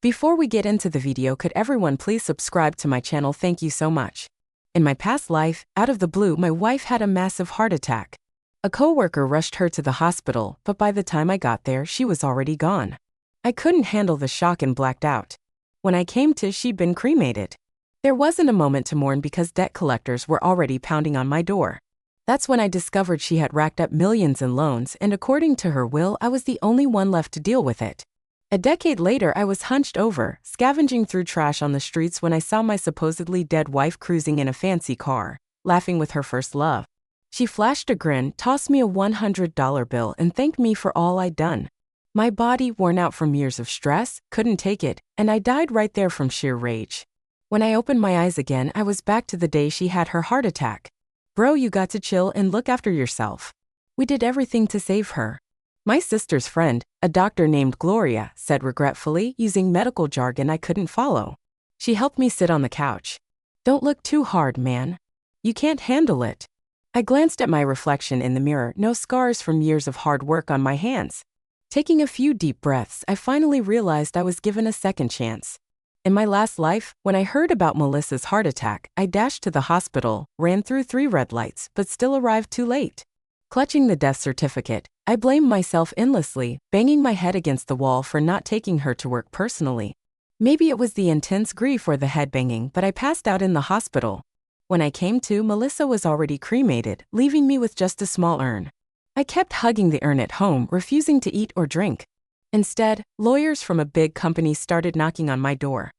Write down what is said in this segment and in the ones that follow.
Before we get into the video, could everyone please subscribe to my channel? Thank you so much. In my past life, out of the blue, my wife had a massive heart attack. A coworker rushed her to the hospital, but by the time I got there, she was already gone. I couldn't handle the shock and blacked out. When I came to, she'd been cremated. There wasn't a moment to mourn because debt collectors were already pounding on my door. That's when I discovered she had racked up millions in loans, and according to her will, I was the only one left to deal with it. A decade later, I was hunched over, scavenging through trash on the streets when I saw my supposedly dead wife cruising in a fancy car, laughing with her first love. She flashed a grin, tossed me a $100 bill, and thanked me for all I'd done. My body, worn out from years of stress, couldn't take it, and I died right there from sheer rage. When I opened my eyes again, I was back to the day she had her heart attack. Bro, you got to chill and look after yourself. We did everything to save her. My sister's friend, a doctor named Gloria, said regretfully, using medical jargon I couldn't follow. She helped me sit on the couch. Don't look too hard, man. You can't handle it. I glanced at my reflection in the mirror, no scars from years of hard work on my hands. Taking a few deep breaths, I finally realized I was given a second chance. In my last life, when I heard about Melissa's heart attack, I dashed to the hospital, ran through 3 red lights, but still arrived too late. Clutching the death certificate, I blamed myself endlessly, banging my head against the wall for not taking her to work personally. Maybe it was the intense grief or the headbanging, but I passed out in the hospital. When I came to, Melissa was already cremated, leaving me with just a small urn. I kept hugging the urn at home, refusing to eat or drink. Instead, lawyers from a big company started knocking on my door.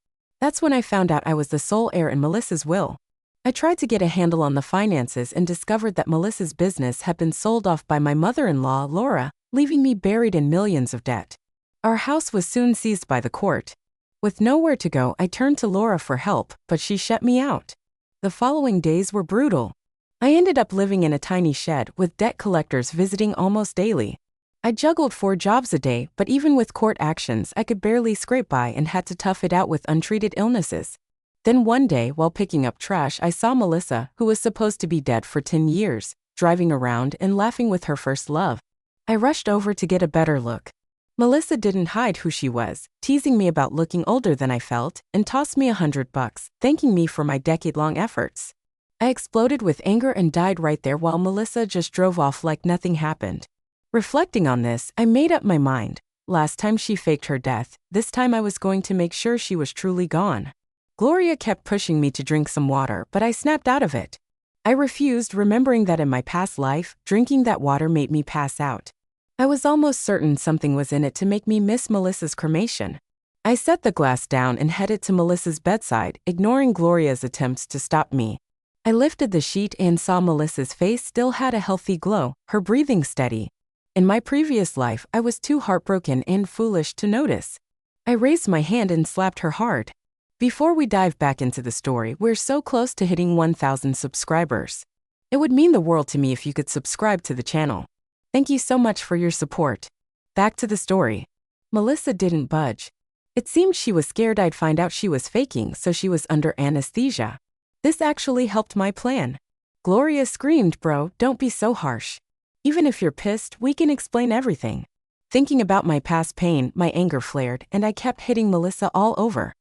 That's when I found out I was the sole heir in Melissa's will. I tried to get a handle on the finances and discovered that Melissa's business had been sold off by my mother-in-law, Laura, leaving me buried in millions of debt. Our house was soon seized by the court. With nowhere to go, I turned to Laura for help, but she shut me out. The following days were brutal. I ended up living in a tiny shed with debt collectors visiting almost daily. I juggled 4 jobs a day, but even with court actions, I could barely scrape by and had to tough it out with untreated illnesses. Then one day, while picking up trash, I saw Melissa, who was supposed to be dead for 10 years, driving around and laughing with her first love. I rushed over to get a better look. Melissa didn't hide who she was, teasing me about looking older than I felt, and tossed me $100, thanking me for my decade-long efforts. I exploded with anger and died right there while Melissa just drove off like nothing happened. Reflecting on this, I made up my mind. Last time she faked her death, this time I was going to make sure she was truly gone. Gloria kept pushing me to drink some water, but I snapped out of it. I refused, remembering that in my past life, drinking that water made me pass out. I was almost certain something was in it to make me miss Melissa's cremation. I set the glass down and headed to Melissa's bedside, ignoring Gloria's attempts to stop me. I lifted the sheet and saw Melissa's face still had a healthy glow, her breathing steady. In my previous life, I was too heartbroken and foolish to notice. I raised my hand and slapped her hard. Before we dive back into the story, we're so close to hitting 1,000 subscribers. It would mean the world to me if you could subscribe to the channel. Thank you so much for your support. Back to the story. Melissa didn't budge. It seemed she was scared I'd find out she was faking, so she was under anesthesia. This actually helped my plan. Gloria screamed, "Bro, don't be so harsh. Even if you're pissed, we can explain everything." Thinking about my past pain, my anger flared, and I kept hitting Melissa all over.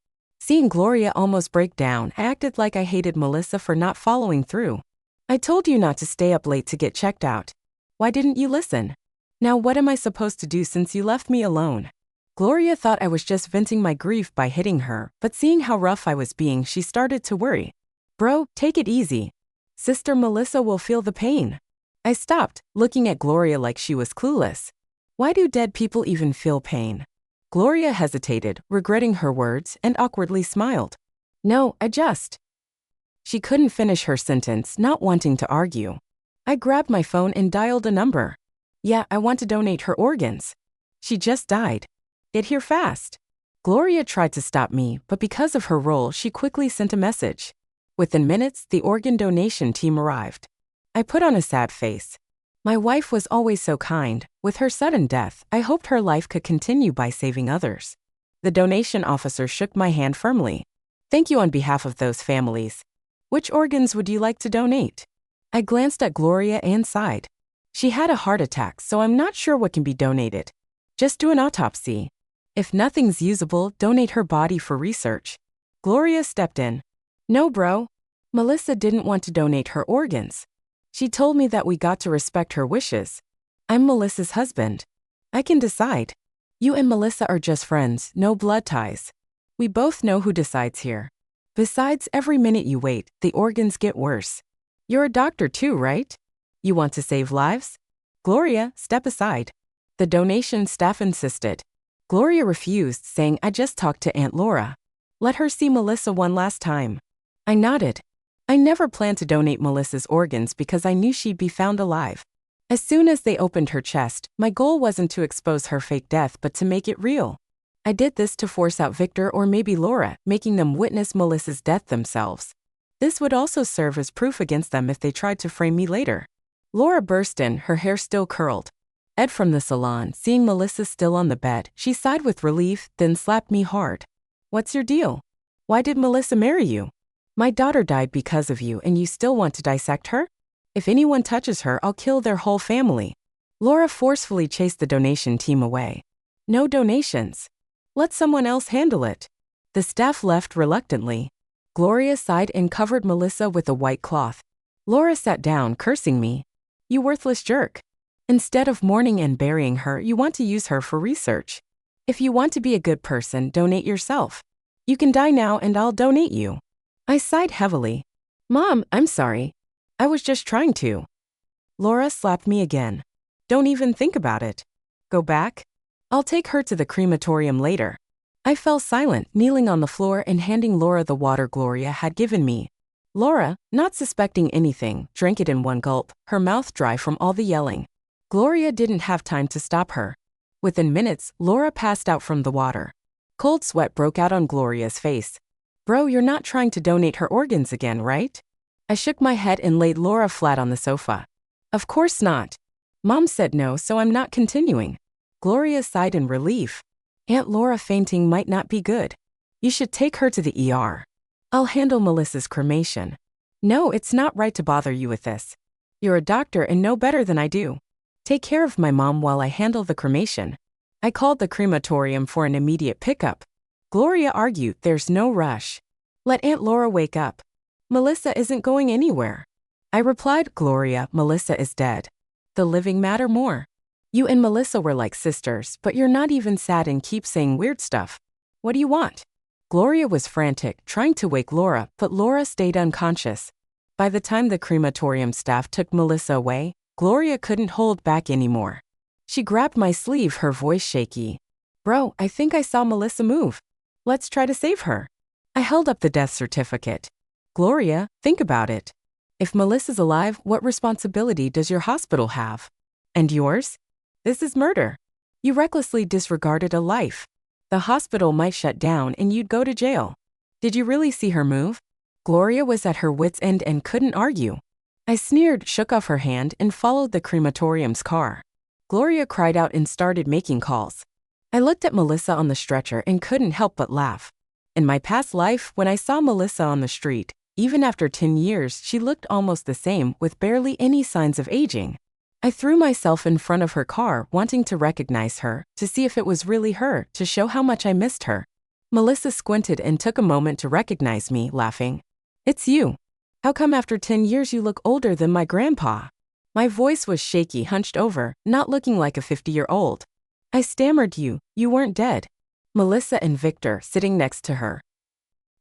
Seeing Gloria almost break down, I acted like I hated Melissa for not following through. "I told you not to stay up late to get checked out. Why didn't you listen? Now what am I supposed to do since you left me alone?" Gloria thought I was just venting my grief by hitting her, but seeing how rough I was being, she started to worry. "Bro, take it easy. Sister Melissa will feel the pain." I stopped, looking at Gloria like she was clueless. Why do dead people even feel pain? Gloria hesitated, regretting her words, and awkwardly smiled. "No, I just..." She couldn't finish her sentence, not wanting to argue. I grabbed my phone and dialed a number. "Yeah, I want to donate her organs. She just died. Get here fast." Gloria tried to stop me, but because of her role, she quickly sent a message. Within minutes, the organ donation team arrived. I put on a sad face. My wife was always so kind. With her sudden death, I hoped her life could continue by saving others. The donation officer shook my hand firmly. "Thank you on behalf of those families. Which organs would you like to donate?" I glanced at Gloria and sighed. She had a heart attack, so I'm not sure what can be donated. Just do an autopsy. If nothing's usable, donate her body for research. Gloria stepped in. No, bro. Melissa didn't want to donate her organs. She told me that we got to respect her wishes. I'm Melissa's husband. I can decide. You and Melissa are just friends, no blood ties. We both know who decides here. Besides, every minute you wait, the organs get worse. You're a doctor too, right? You want to save lives? Gloria, step aside. The donation staff insisted. Gloria refused, saying, I just talked to Aunt Laura. Let her see Melissa one last time. I nodded. I never planned to donate Melissa's organs because I knew she'd be found alive. As soon as they opened her chest, my goal wasn't to expose her fake death but to make it real. I did this to force out Victor or maybe Laura, making them witness Melissa's death themselves. This would also serve as proof against them if they tried to frame me later. Laura burst in, her hair still curled. Ed from the salon, seeing Melissa still on the bed, she sighed with relief, then slapped me hard. What's your deal? Why did Melissa marry you? My daughter died because of you and you still want to dissect her? If anyone touches her, I'll kill their whole family. Laura forcefully chased the donation team away. No donations. Let someone else handle it. The staff left reluctantly. Gloria sighed and covered Melissa with a white cloth. Laura sat down, cursing me. You worthless jerk. Instead of mourning and burying her, you want to use her for research. If you want to be a good person, donate yourself. You can die now and I'll donate you. I sighed heavily. Mom, I'm sorry. I was just trying to. Laura slapped me again. Don't even think about it. Go back. I'll take her to the crematorium later. I fell silent, kneeling on the floor and handing Laura the water Gloria had given me. Laura, not suspecting anything, drank it in one gulp, her mouth dry from all the yelling. Gloria didn't have time to stop her. Within minutes, Laura passed out from the water. Cold sweat broke out on Gloria's face. Bro, you're not trying to donate her organs again, right? I shook my head and laid Laura flat on the sofa. Of course not. Mom said no, so I'm not continuing. Gloria sighed in relief. Aunt Laura fainting might not be good. You should take her to the ER. I'll handle Melissa's cremation. No, it's not right to bother you with this. You're a doctor and know better than I do. Take care of my mom while I handle the cremation. I called the crematorium for an immediate pickup. Gloria argued there's no rush. Let Aunt Laura wake up. Melissa isn't going anywhere. I replied, Gloria, Melissa is dead. The living matter more. You and Melissa were like sisters, but you're not even sad and keep saying weird stuff. What do you want? Gloria was frantic, trying to wake Laura, but Laura stayed unconscious. By the time the crematorium staff took Melissa away, Gloria couldn't hold back anymore. She grabbed my sleeve, her voice shaky. Bro, I think I saw Melissa move. Let's try to save her. I held up the death certificate. Gloria, think about it. If Melissa's alive, what responsibility does your hospital have? And yours? This is murder. You recklessly disregarded a life. The hospital might shut down and you'd go to jail. Did you really see her move? Gloria was at her wit's end and couldn't argue. I sneered, shook off her hand, and followed the crematorium's car. Gloria cried out and started making calls. I looked at Melissa on the stretcher and couldn't help but laugh. In my past life, when I saw Melissa on the street, even after 10 years, she looked almost the same, with barely any signs of aging. I threw myself in front of her car, wanting to recognize her, to see if it was really her, to show how much I missed her. Melissa squinted and took a moment to recognize me, laughing. It's you. How come after 10 years you look older than my grandpa? My voice was shaky, hunched over, not looking like a 50-year-old. I stammered, you weren't dead. Melissa and Victor sitting next to her.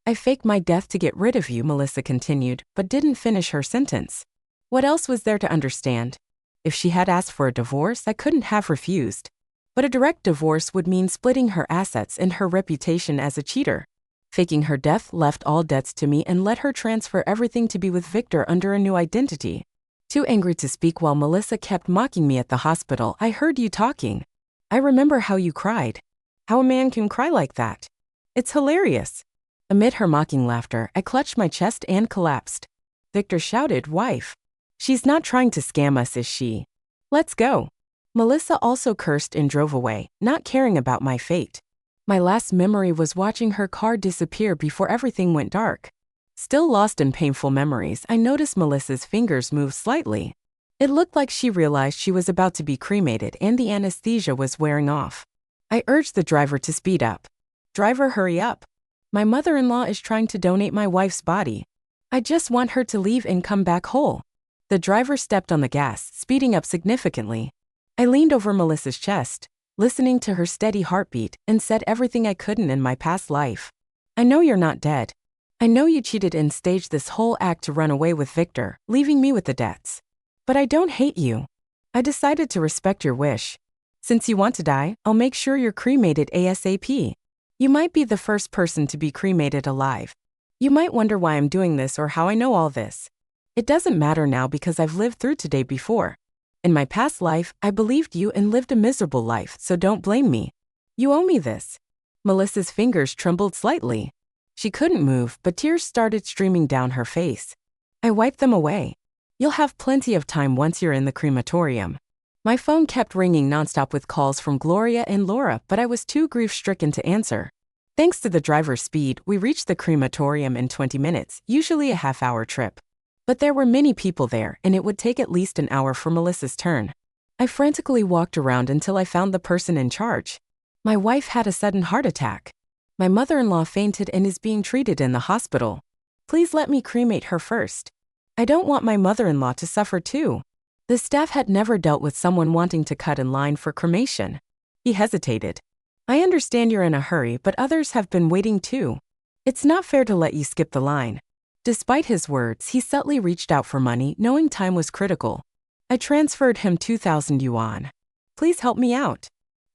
I faked my death to get rid of you, Melissa continued, but didn't finish her sentence. What else was there to understand? If she had asked for a divorce, I couldn't have refused. But a direct divorce would mean splitting her assets and her reputation as a cheater. Faking her death left all debts to me and let her transfer everything to be with Victor under a new identity. Too angry to speak while Melissa kept mocking me at the hospital, I heard you talking. I remember how you cried. How a man can cry like that. It's hilarious. Amid her mocking laughter, I clutched my chest and collapsed. Victor shouted, wife. She's not trying to scam us, is she? Let's go. Melissa also cursed and drove away, not caring about my fate. My last memory was watching her car disappear before everything went dark. Still lost in painful memories, I noticed Melissa's fingers move slightly. It looked like she realized she was about to be cremated and the anesthesia was wearing off. I urged the driver to speed up. Driver, hurry up. My mother-in-law is trying to donate my wife's body. I just want her to leave and come back whole. The driver stepped on the gas, speeding up significantly. I leaned over Melissa's chest, listening to her steady heartbeat, and said everything I couldn't in my past life. I know you're not dead. I know you cheated and staged this whole act to run away with Victor, leaving me with the debts. But I don't hate you. I decided to respect your wish. Since you want to die, I'll make sure you're cremated ASAP. You might be the first person to be cremated alive. You might wonder why I'm doing this or how I know all this. It doesn't matter now because I've lived through today before. In my past life, I believed you and lived a miserable life, so don't blame me. You owe me this. Melissa's fingers trembled slightly. She couldn't move, but tears started streaming down her face. I wiped them away. You'll have plenty of time once you're in the crematorium. My phone kept ringing nonstop with calls from Gloria and Laura, but I was too grief-stricken to answer. Thanks to the driver's speed, we reached the crematorium in 20 minutes, usually a half-hour trip. But there were many people there, and it would take at least an hour for Melissa's turn. I frantically walked around until I found the person in charge. My wife had a sudden heart attack. My mother-in-law fainted and is being treated in the hospital. Please let me cremate her first. I don't want my mother-in-law to suffer too. The staff had never dealt with someone wanting to cut in line for cremation. He hesitated. I understand you're in a hurry, but others have been waiting too. It's not fair to let you skip the line. Despite his words, he subtly reached out for money, knowing time was critical. I transferred him 2,000 yuan. Please help me out.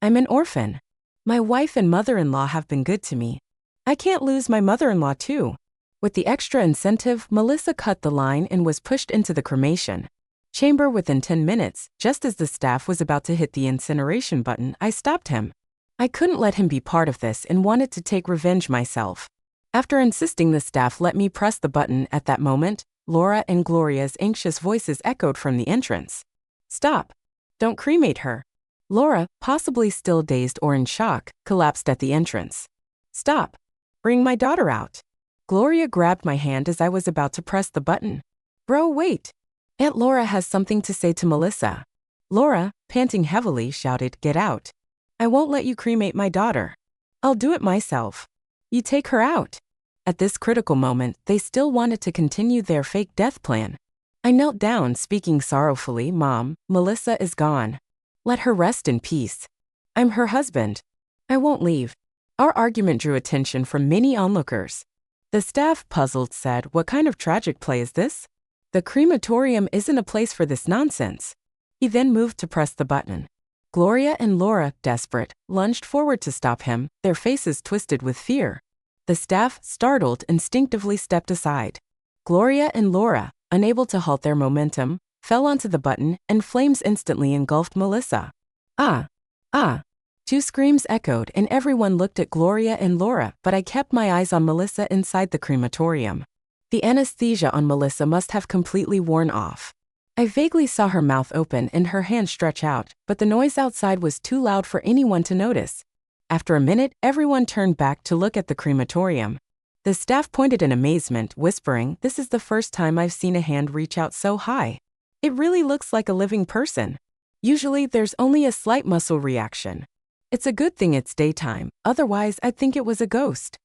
I'm an orphan. My wife and mother-in-law have been good to me. I can't lose my mother-in-law too. With the extra incentive, Melissa cut the line and was pushed into the cremation chamber within 10 minutes. Just as the staff was about to hit the incineration button, I stopped him. I couldn't let him be part of this and wanted to take revenge myself. After insisting the staff let me press the button at that moment, Laura and Gloria's anxious voices echoed from the entrance. Stop. Don't cremate her. Laura, possibly still dazed or in shock, collapsed at the entrance. Stop. Bring my daughter out. Gloria grabbed my hand as I was about to press the button. Bro, wait. Aunt Laura has something to say to Melissa. Laura, panting heavily, shouted, Get out. I won't let you cremate my daughter. I'll do it myself. You take her out. At this critical moment, they still wanted to continue their fake death plan. I knelt down, speaking sorrowfully, Mom, Melissa is gone. Let her rest in peace. I'm her husband. I won't leave. Our argument drew attention from many onlookers. The staff, puzzled, said, What kind of tragic play is this? The crematorium isn't a place for this nonsense. He then moved to press the button. Gloria and Laura, desperate, lunged forward to stop him, their faces twisted with fear. The staff, startled, instinctively stepped aside. Gloria and Laura, unable to halt their momentum, fell onto the button, and flames instantly engulfed Melissa. Ah! Ah! Two screams echoed, and everyone looked at Gloria and Laura, but I kept my eyes on Melissa inside the crematorium. The anesthesia on Melissa must have completely worn off. I vaguely saw her mouth open and her hand stretch out, but the noise outside was too loud for anyone to notice. After a minute, everyone turned back to look at the crematorium. The staff pointed in amazement, whispering, This is the first time I've seen a hand reach out so high. It really looks like a living person. Usually, there's only a slight muscle reaction. It's a good thing it's daytime, otherwise I'd think it was a ghost.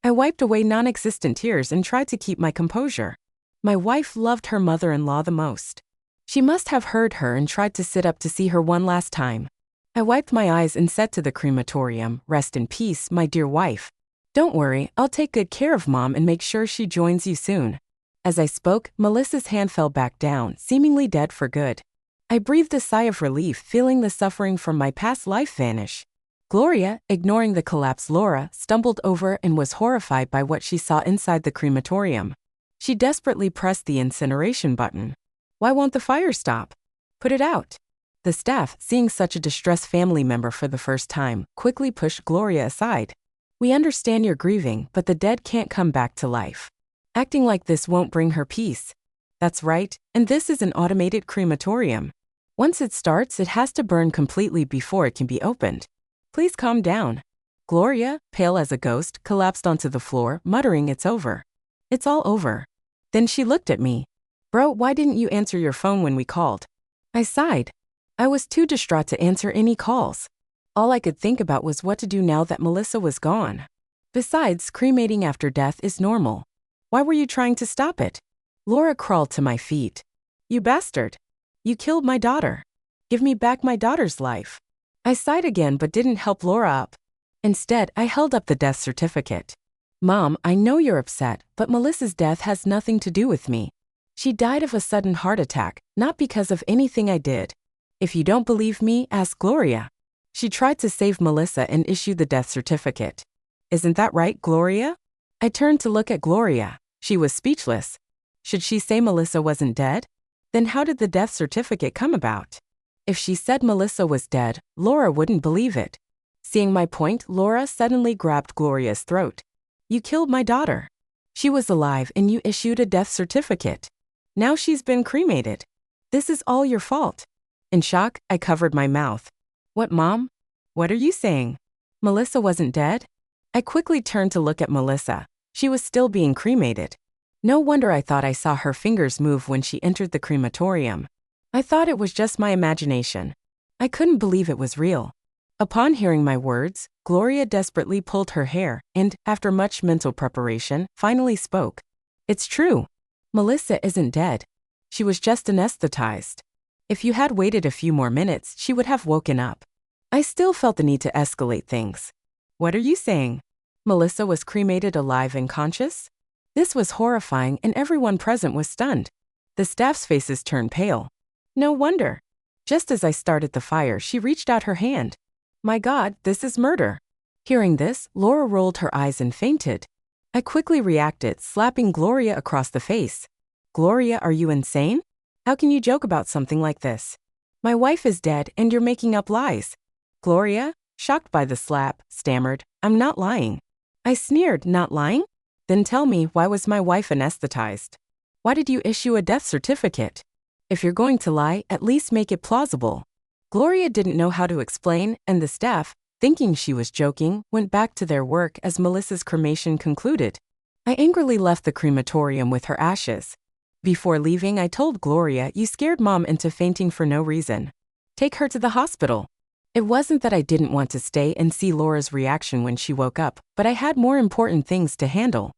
I wiped away non-existent tears and tried to keep my composure. My wife loved her mother-in-law the most. She must have heard her and tried to sit up to see her one last time. I wiped my eyes and said to the crematorium, Rest in peace, my dear wife. Don't worry, I'll take good care of Mom and make sure she joins you soon. As I spoke, Melissa's hand fell back down, seemingly dead for good. I breathed a sigh of relief, feeling the suffering from my past life vanish. Gloria, ignoring the collapsed Laura, stumbled over and was horrified by what she saw inside the crematorium. She desperately pressed the incineration button. Why won't the fire stop? Put it out. The staff, seeing such a distressed family member for the first time, quickly pushed Gloria aside. We understand you're grieving, but the dead can't come back to life. Acting like this won't bring her peace. That's right, and this is an automated crematorium. Once it starts, it has to burn completely before it can be opened. Please calm down. Gloria, pale as a ghost, collapsed onto the floor, muttering it's over. It's all over. Then she looked at me. Bro, why didn't you answer your phone when we called? I sighed. I was too distraught to answer any calls. All I could think about was what to do now that Melissa was gone. Besides, cremating after death is normal. Why were you trying to stop it? Laura crawled to my feet. You bastard. You killed my daughter. Give me back my daughter's life. I sighed again but didn't help Laura up. Instead, I held up the death certificate. Mom, I know you're upset, but Melissa's death has nothing to do with me. She died of a sudden heart attack, not because of anything I did. If you don't believe me, ask Gloria. She tried to save Melissa and issued the death certificate. Isn't that right, Gloria? I turned to look at Gloria. She was speechless. Should she say Melissa wasn't dead? Then how did the death certificate come about? If she said Melissa was dead, Laura wouldn't believe it. Seeing my point, Laura suddenly grabbed Gloria's throat. You killed my daughter. She was alive and you issued a death certificate. Now she's been cremated. This is all your fault. In shock, I covered my mouth. What, Mom? What are you saying? Melissa wasn't dead? I quickly turned to look at Melissa. She was still being cremated. No wonder I thought I saw her fingers move when she entered the crematorium. I thought it was just my imagination. I couldn't believe it was real. Upon hearing my words, Gloria desperately pulled her hair and, after much mental preparation, finally spoke. It's true. Melissa isn't dead. She was just anesthetized. If you had waited a few more minutes, she would have woken up. I still felt the need to escalate things. What are you saying? Melissa was cremated alive and conscious? This was horrifying and everyone present was stunned. The staff's faces turned pale. No wonder. Just as I started the fire, she reached out her hand. My God, this is murder. Hearing this, Laura rolled her eyes and fainted. I quickly reacted, slapping Gloria across the face. Gloria, are you insane? How can you joke about something like this? My wife is dead and you're making up lies. Gloria, shocked by the slap, stammered, I'm not lying. I sneered, not lying? Then tell me, why was my wife anesthetized? Why did you issue a death certificate? If you're going to lie, at least make it plausible. Gloria didn't know how to explain, and the staff, thinking she was joking, went back to their work as Melissa's cremation concluded. I angrily left the crematorium with her ashes. Before leaving, I told Gloria, you scared Mom into fainting for no reason. Take her to the hospital. It wasn't that I didn't want to stay and see Laura's reaction when she woke up, but I had more important things to handle.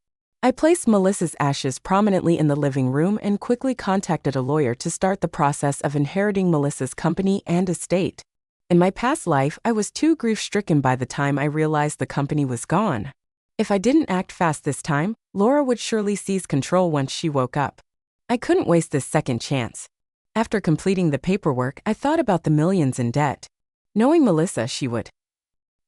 I placed Melissa's ashes prominently in the living room and quickly contacted a lawyer to start the process of inheriting Melissa's company and estate. In my past life, I was too grief-stricken by the time I realized the company was gone. If I didn't act fast this time, Laura would surely seize control once she woke up. I couldn't waste this second chance. After completing the paperwork, I thought about the millions in debt. Knowing Melissa, she would.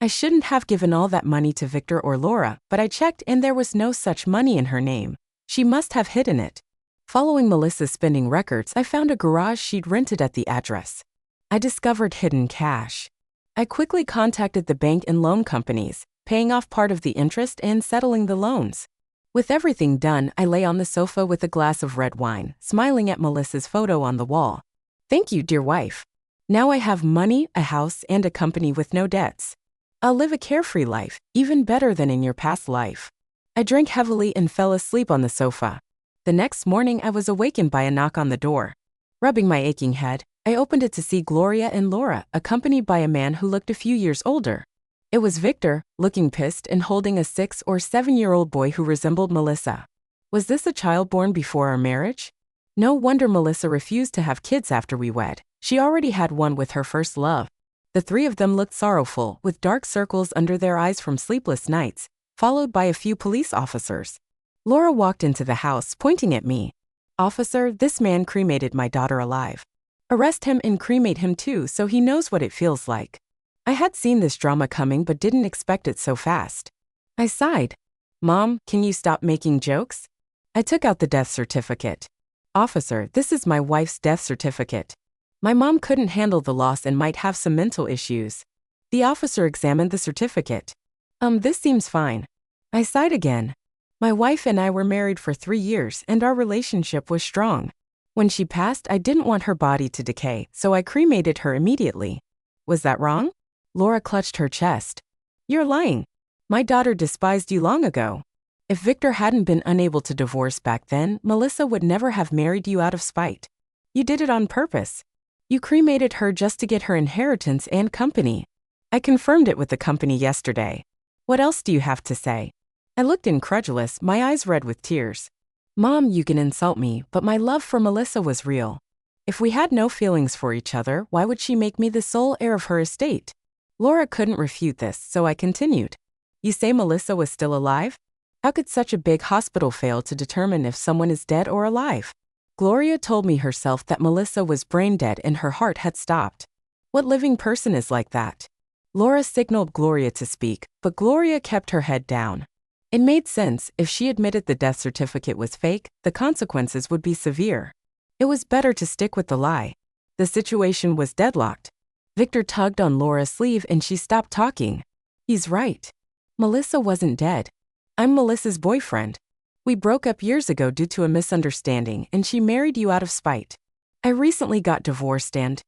I shouldn't have given all that money to Victor or Laura, but I checked and there was no such money in her name. She must have hidden it. Following Melissa's spending records, I found a garage she'd rented at the address. I discovered hidden cash. I quickly contacted the bank and loan companies, paying off part of the interest and settling the loans. With everything done, I lay on the sofa with a glass of red wine, smiling at Melissa's photo on the wall. Thank you, dear wife. Now I have money, a house, and a company with no debts. I'll live a carefree life, even better than in your past life. I drank heavily and fell asleep on the sofa. The next morning, I was awakened by a knock on the door. Rubbing my aching head, I opened it to see Gloria and Laura, accompanied by a man who looked a few years older. It was Victor, looking pissed and holding a 6 or 7-year-old boy who resembled Melissa. Was this a child born before our marriage? No wonder Melissa refused to have kids after we wed. She already had one with her first love. The three of them looked sorrowful, with dark circles under their eyes from sleepless nights, followed by a few police officers. Laura walked into the house, pointing at me. Officer, this man cremated my daughter alive. Arrest him and cremate him too so he knows what it feels like. I had seen this drama coming but didn't expect it so fast. I sighed. Mom, can you stop making jokes? I took out the death certificate. Officer, this is my wife's death certificate. My mom couldn't handle the loss and might have some mental issues. The officer examined the certificate. This seems fine. I sighed again. My wife and I were married for 3 years and our relationship was strong. When she passed, I didn't want her body to decay, so I cremated her immediately. Was that wrong? Laura clutched her chest. You're lying. My daughter despised you long ago. If Victor hadn't been unable to divorce back then, Melissa would never have married you out of spite. You did it on purpose. You cremated her just to get her inheritance and company. I confirmed it with the company yesterday. What else do you have to say? I looked incredulous, my eyes red with tears. Mom, you can insult me, but my love for Melissa was real. If we had no feelings for each other, why would she make me the sole heir of her estate? Laura couldn't refute this, so I continued. You say Melissa was still alive? How could such a big hospital fail to determine if someone is dead or alive? Gloria told me herself that Melissa was brain dead and her heart had stopped. What living person is like that? Laura signaled Gloria to speak, but Gloria kept her head down. It made sense. If she admitted the death certificate was fake, the consequences would be severe. It was better to stick with the lie. The situation was deadlocked. Victor tugged on Laura's sleeve and she stopped talking. He's right. Melissa wasn't dead. I'm Melissa's boyfriend. We broke up years ago due to a misunderstanding and she married you out of spite. I recently got divorced and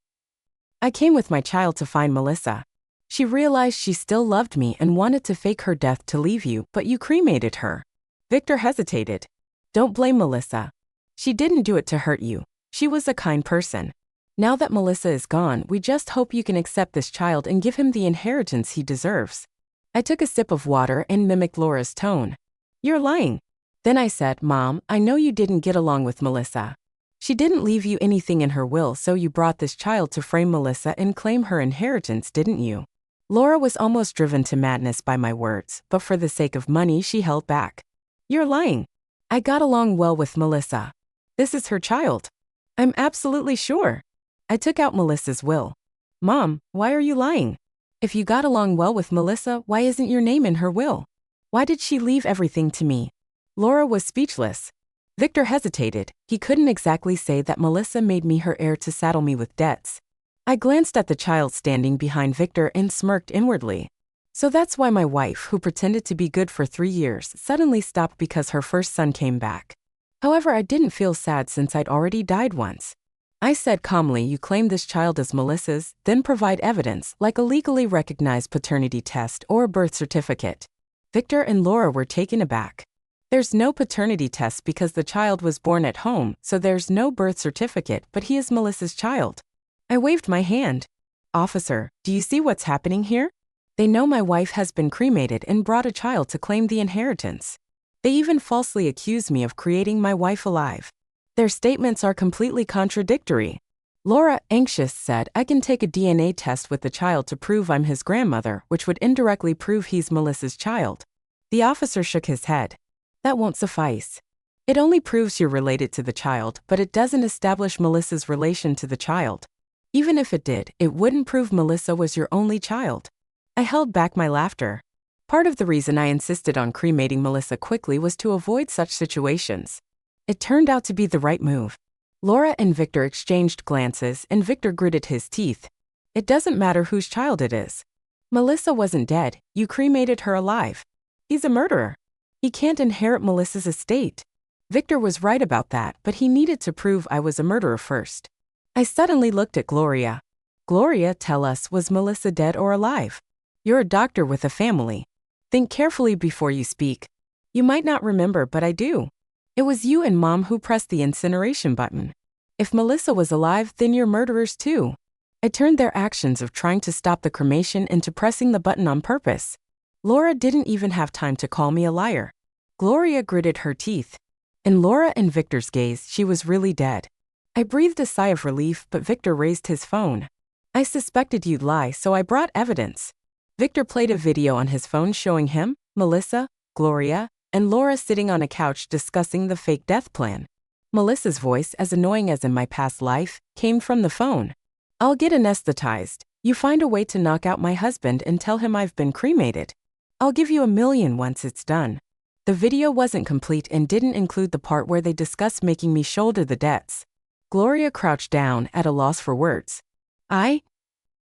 I came with my child to find Melissa. She realized she still loved me and wanted to fake her death to leave you, but you cremated her. Victor hesitated. Don't blame Melissa. She didn't do it to hurt you. She was a kind person. Now that Melissa is gone, we just hope you can accept this child and give him the inheritance he deserves. I took a sip of water and mimicked Laura's tone. You're lying. Then I said, Mom, I know you didn't get along with Melissa. She didn't leave you anything in her will, so you brought this child to frame Melissa and claim her inheritance, didn't you? Laura was almost driven to madness by my words, but for the sake of money she held back. You're lying. I got along well with Melissa. This is her child. I'm absolutely sure. I took out Melissa's will. Mom, why are you lying? If you got along well with Melissa, why isn't your name in her will? Why did she leave everything to me? Laura was speechless. Victor hesitated. He couldn't exactly say that Melissa made me her heir to saddle me with debts. I glanced at the child standing behind Victor and smirked inwardly. So that's why my wife, who pretended to be good for 3 years, suddenly stopped because her first son came back. However, I didn't feel sad since I'd already died once. I said calmly, you claim this child as Melissa's, then provide evidence, like a legally recognized paternity test or a birth certificate. Victor and Laura were taken aback. There's no paternity test because the child was born at home, so there's no birth certificate, but he is Melissa's child. I waved my hand. Officer, do you see what's happening here? They know my wife has been cremated and brought a child to claim the inheritance. They even falsely accuse me of creating my wife alive. Their statements are completely contradictory. Laura, anxious, said, I can take a DNA test with the child to prove I'm his grandmother, which would indirectly prove he's Melissa's child. The officer shook his head. That won't suffice. It only proves you're related to the child, but it doesn't establish Melissa's relation to the child. Even if it did, it wouldn't prove Melissa was your only child. I held back my laughter. Part of the reason I insisted on cremating Melissa quickly was to avoid such situations. It turned out to be the right move. Laura and Victor exchanged glances, and Victor gritted his teeth. It doesn't matter whose child it is. Melissa wasn't dead, you cremated her alive. He's a murderer. He can't inherit Melissa's estate. Victor was right about that, but he needed to prove I was a murderer first. I suddenly looked at Gloria. Gloria, tell us, was Melissa dead or alive? You're a doctor with a family. Think carefully before you speak. You might not remember, but I do. It was you and Mom who pressed the incineration button. If Melissa was alive, then you're murderers too. I turned their actions of trying to stop the cremation into pressing the button on purpose. Laura didn't even have time to call me a liar. Gloria gritted her teeth. In Laura and Victor's gaze, she was really dead. I breathed a sigh of relief, but Victor raised his phone. I suspected you'd lie, so I brought evidence. Victor played a video on his phone showing him, Melissa, Gloria, and Laura sitting on a couch discussing the fake death plan. Melissa's voice, as annoying as in my past life, came from the phone. I'll get anesthetized. You find a way to knock out my husband and tell him I've been cremated. I'll give you $1 million once it's done. The video wasn't complete and didn't include the part where they discussed making me shoulder the debts. Gloria crouched down, at a loss for words. I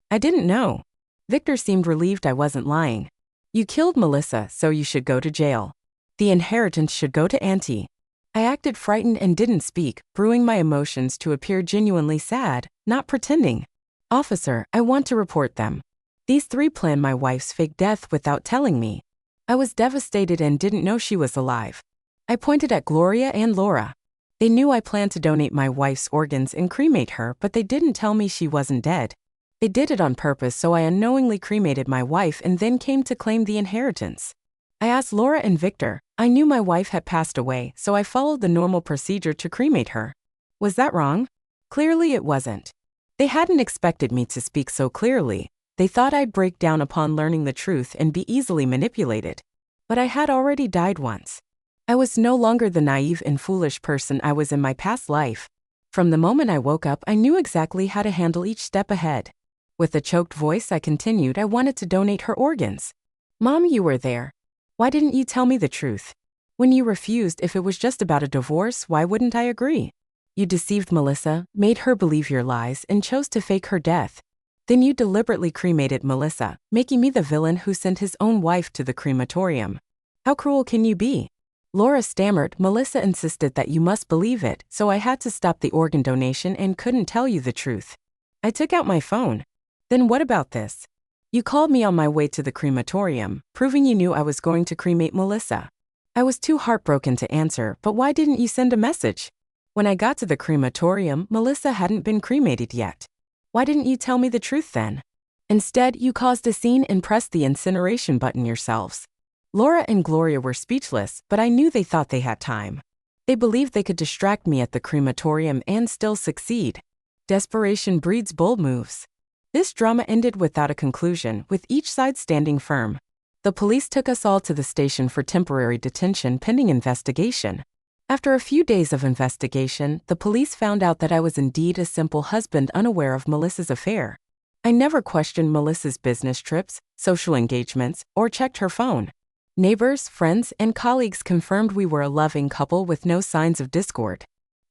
didn't know. Victor seemed relieved I wasn't lying. You killed Melissa, so you should go to jail. The inheritance should go to Auntie. I acted frightened and didn't speak, brewing my emotions to appear genuinely sad, not pretending. Officer, I want to report them. These 3 planned my wife's fake death without telling me. I was devastated and didn't know she was alive. I pointed at Gloria and Laura. They knew I planned to donate my wife's organs and cremate her, but they didn't tell me she wasn't dead. They did it on purpose, so I unknowingly cremated my wife and then came to claim the inheritance. I asked Laura and Victor. I knew my wife had passed away, so I followed the normal procedure to cremate her. Was that wrong? Clearly it wasn't. They hadn't expected me to speak so clearly. They thought I'd break down upon learning the truth and be easily manipulated. But I had already died once. I was no longer the naive and foolish person I was in my past life. From the moment I woke up, I knew exactly how to handle each step ahead. With a choked voice, I continued. I wanted to donate her organs. Mom, you were there. Why didn't you tell me the truth? When you refused, if it was just about a divorce, why wouldn't I agree? You deceived Melissa, made her believe your lies, and chose to fake her death. Then you deliberately cremated Melissa, making me the villain who sent his own wife to the crematorium. How cruel can you be? Laura stammered. Melissa insisted that you must believe it, so I had to stop the organ donation and couldn't tell you the truth. I took out my phone. Then what about this? You called me on my way to the crematorium, proving you knew I was going to cremate Melissa. I was too heartbroken to answer, but why didn't you send a message? When I got to the crematorium, Melissa hadn't been cremated yet. Why didn't you tell me the truth then? Instead, you caused a scene and pressed the incineration button yourselves. Laura and Gloria were speechless, but I knew they thought they had time. They believed they could distract me at the crematorium and still succeed. Desperation breeds bold moves. This drama ended without a conclusion, with each side standing firm. The police took us all to the station for temporary detention pending investigation. After a few days of investigation, the police found out that I was indeed a simple husband unaware of Melissa's affair. I never questioned Melissa's business trips, social engagements, or checked her phone. Neighbors, friends, and colleagues confirmed we were a loving couple with no signs of discord.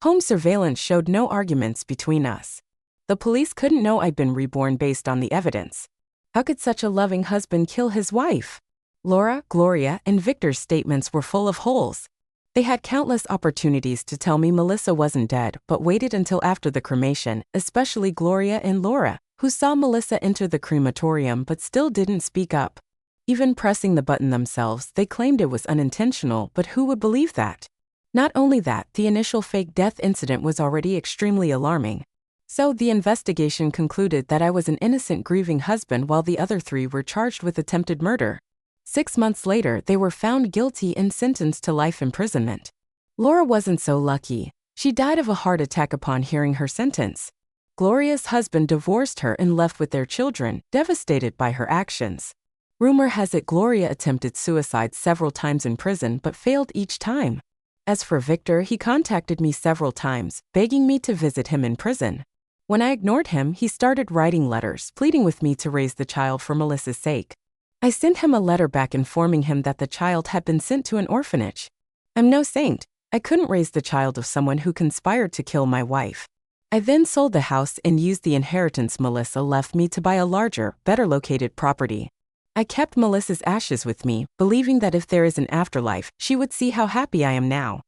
Home surveillance showed no arguments between us. The police couldn't know I'd been reborn based on the evidence. How could such a loving husband kill his wife? Laura, Gloria, and Victor's statements were full of holes. They had countless opportunities to tell me Melissa wasn't dead, but waited until after the cremation, especially Gloria and Laura, who saw Melissa enter the crematorium but still didn't speak up. Even pressing the button themselves, they claimed it was unintentional, but who would believe that? Not only that, the initial fake death incident was already extremely alarming. So the investigation concluded that I was an innocent grieving husband while the other three were charged with attempted murder. 6 months later, they were found guilty and sentenced to life imprisonment. Laura wasn't so lucky. She died of a heart attack upon hearing her sentence. Gloria's husband divorced her and left with their children, devastated by her actions. Rumor has it Gloria attempted suicide several times in prison but failed each time. As for Victor, he contacted me several times, begging me to visit him in prison. When I ignored him, he started writing letters, pleading with me to raise the child for Melissa's sake. I sent him a letter back informing him that the child had been sent to an orphanage. I'm no saint. I couldn't raise the child of someone who conspired to kill my wife. I then sold the house and used the inheritance Melissa left me to buy a larger, better located property. I kept Melissa's ashes with me, believing that if there is an afterlife, she would see how happy I am now.